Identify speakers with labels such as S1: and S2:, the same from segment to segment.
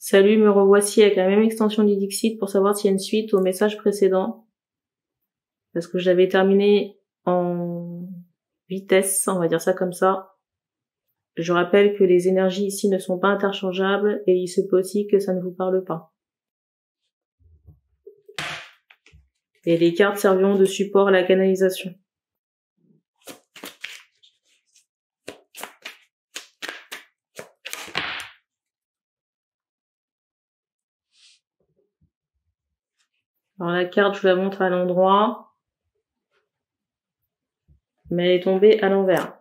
S1: Salut, me revoici avec la même extension du Dixit pour savoir s'il y a une suite au message précédent. Parce que j'avais terminé en vitesse, on va dire ça comme ça. Je rappelle que les énergies ici ne sont pas interchangeables et il se peut aussi que ça ne vous parle pas. Et les cartes serviront de support à la canalisation. Alors la carte, je vous la montre à l'endroit, mais elle est tombée à l'envers.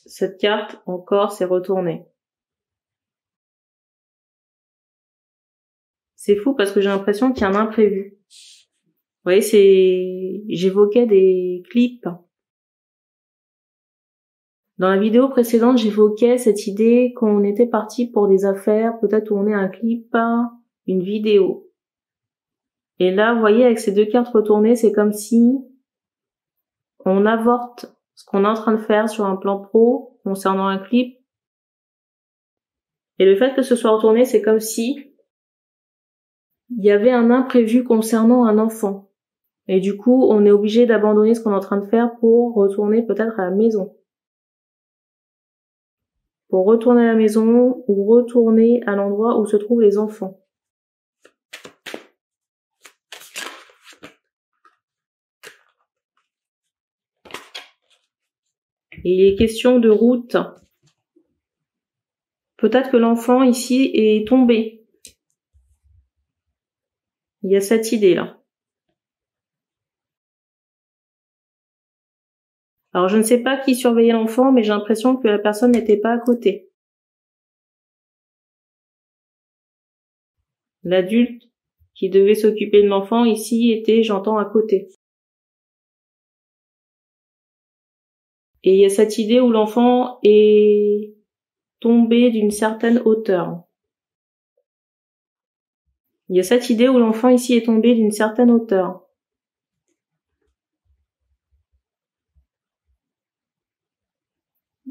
S1: Cette carte, encore, s'est retournée. C'est fou parce que j'ai l'impression qu'il y a un imprévu. Vous voyez, j'évoquais des clips. Dans la vidéo précédente, j'évoquais cette idée qu'on était parti pour des affaires, peut-être tourner un clip, une vidéo. Et là, vous voyez, avec ces deux cartes retournées, c'est comme si on avorte ce qu'on est en train de faire sur un plan pro concernant un clip. Et le fait que ce soit retourné, c'est comme si il y avait un imprévu concernant un enfant. Et du coup, on est obligé d'abandonner ce qu'on est en train de faire pour retourner peut-être à la maison. Pour retourner à la maison ou retourner à l'endroit où se trouvent les enfants. Et il est question de route. Peut-être que l'enfant ici est tombé. Il y a cette idée-là. Alors je ne sais pas qui surveillait l'enfant, mais j'ai l'impression que la personne n'était pas à côté. L'adulte qui devait s'occuper de l'enfant ici était, j'entends, à côté. Et il y a cette idée où l'enfant est tombé d'une certaine hauteur. Il y a cette idée où l'enfant ici est tombé d'une certaine hauteur.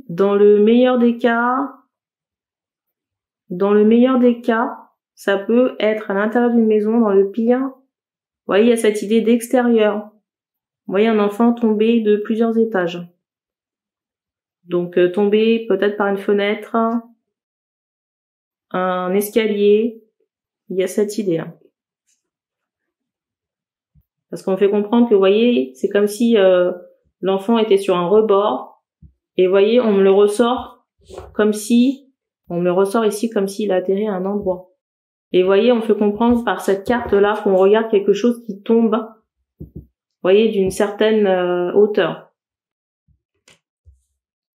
S1: Dans le meilleur des cas, ça peut être à l'intérieur d'une maison. Dans le pire, vous voyez, il y a cette idée d'extérieur. Vous voyez un enfant tomber de plusieurs étages. Donc tomber peut-être par une fenêtre, un escalier. Il y a cette idée-là. Parce qu'on fait comprendre que, vous voyez, c'est comme si l'enfant était sur un rebord. Et vous voyez, on me le ressort ici comme s'il atterrait à un endroit. Et vous voyez, on fait comprendre par cette carte-là qu'on regarde quelque chose qui tombe, vous voyez, d'une certaine hauteur.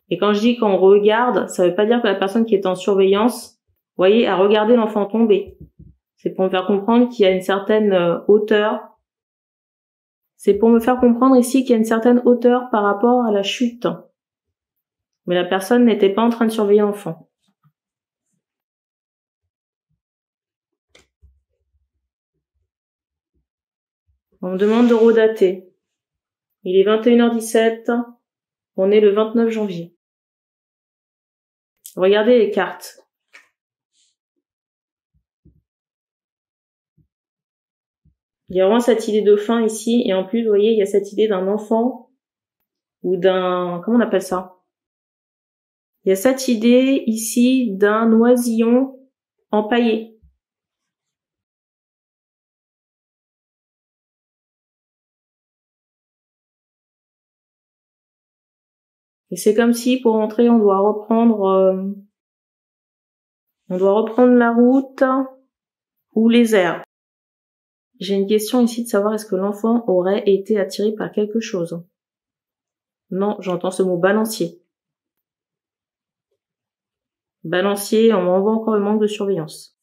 S1: Et quand je dis qu'on regarde, ça veut pas dire que la personne qui est en surveillance, vous voyez, a regardé l'enfant tomber. C'est pour me faire comprendre qu'il y a une certaine hauteur. C'est pour me faire comprendre ici qu'il y a une certaine hauteur par rapport à la chute. Mais la personne n'était pas en train de surveiller l'enfant. On me demande de redater. Il est 21h17. On est le 29 janvier. Regardez les cartes. Il y a vraiment cette idée de fin ici. Et en plus, vous voyez, il y a cette idée d'un enfant ou d'un... Comment on appelle ça? Il y a cette idée ici d'un oisillon empaillé. Et c'est comme si pour entrer, on doit reprendre la route ou les airs. J'ai une question ici de savoir est-ce que l'enfant aurait été attiré par quelque chose. Non, j'entends ce mot balancier. Balancier, on m'envoie encore le manque de surveillance.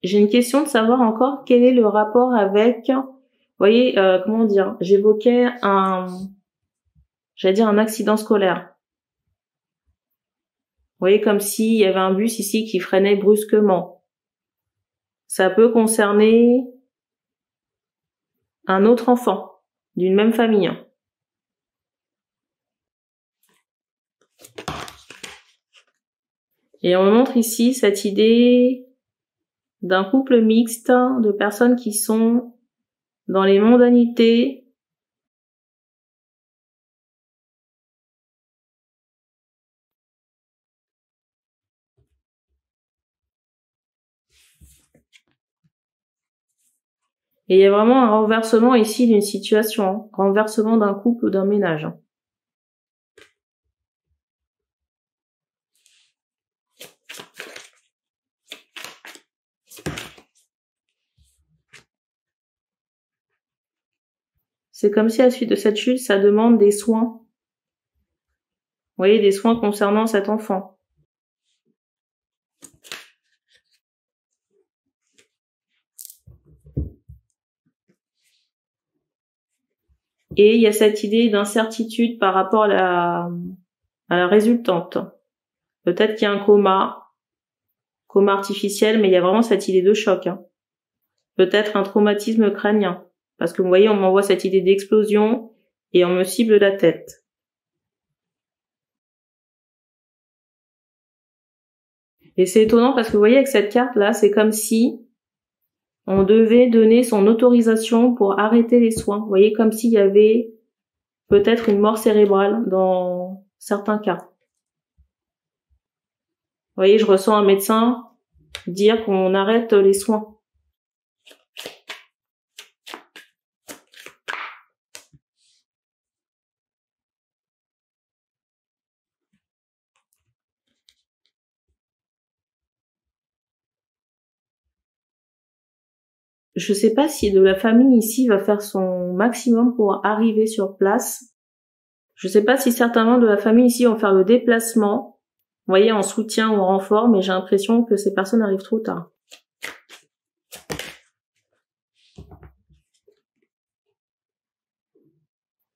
S1: J'ai une question de savoir encore quel est le rapport avec voyez, comment dire, j'évoquais j'allais dire un accident scolaire. Vous voyez, comme s'il y avait un bus ici qui freinait brusquement. Ça peut concerner un autre enfant d'une même famille. Et on montre ici cette idée d'un couple mixte de personnes qui sont dans les mondanités, et il y a vraiment un renversement ici d'une situation, renversement d'un couple ou d'un ménage. C'est comme si à la suite de cette chute, ça demande des soins. Vous voyez, des soins concernant cet enfant. Et il y a cette idée d'incertitude par rapport à la résultante. Peut-être qu'il y a un coma artificiel, mais il y a vraiment cette idée de choc. Peut-être un traumatisme crânien. Parce que vous voyez, on m'envoie cette idée d'explosion et on me cible la tête. Et c'est étonnant parce que vous voyez, avec cette carte-là, c'est comme si on devait donner son autorisation pour arrêter les soins. Vous voyez, comme s'il y avait peut-être une mort cérébrale dans certains cas. Vous voyez, je ressens un médecin dire qu'on arrête les soins. Je sais pas si de la famille ici va faire son maximum pour arriver sur place. Je sais pas si certains membres de la famille ici vont faire le déplacement, vous voyez, en soutien ou en renfort, mais j'ai l'impression que ces personnes arrivent trop tard.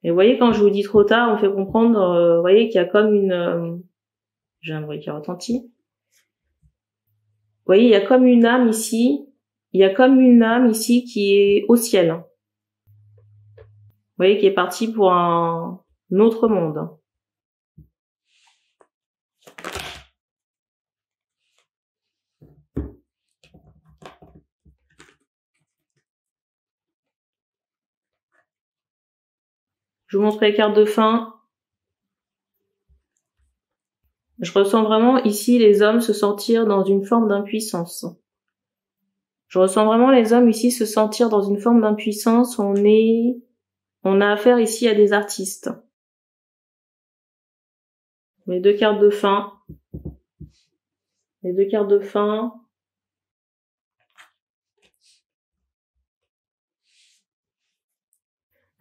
S1: Et vous voyez, quand je vous dis trop tard, on fait comprendre, vous voyez, qu'il y a comme une... j'ai un bruit qui retentit. Vous voyez, il y a comme une âme ici. Il y a comme une âme ici qui est au ciel. Vous voyez, qui est partie pour un autre monde. Je vous montre les cartes de fin. Je ressens vraiment ici les hommes se sentir dans une forme d'impuissance. Je ressens vraiment les hommes ici se sentir dans une forme d'impuissance. On a affaire ici à des artistes. Les deux cartes de fin. Les deux cartes de fin.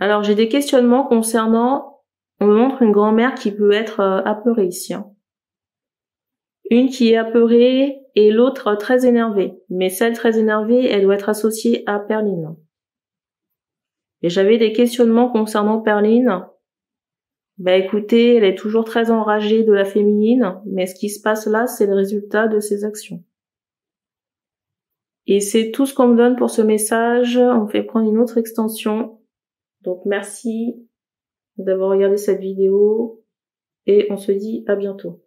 S1: Alors, j'ai des questionnements concernant, on me montre une grand-mère qui peut être apeurée ici. Une qui est apeurée et l'autre très énervée. Mais celle très énervée, elle doit être associée à Perline. Et j'avais des questionnements concernant Perline. Bah écoutez, elle est toujours très enragée de la féminine, mais ce qui se passe là, c'est le résultat de ses actions. Et c'est tout ce qu'on me donne pour ce message. On fait prendre une autre extension. Donc merci d'avoir regardé cette vidéo et on se dit à bientôt.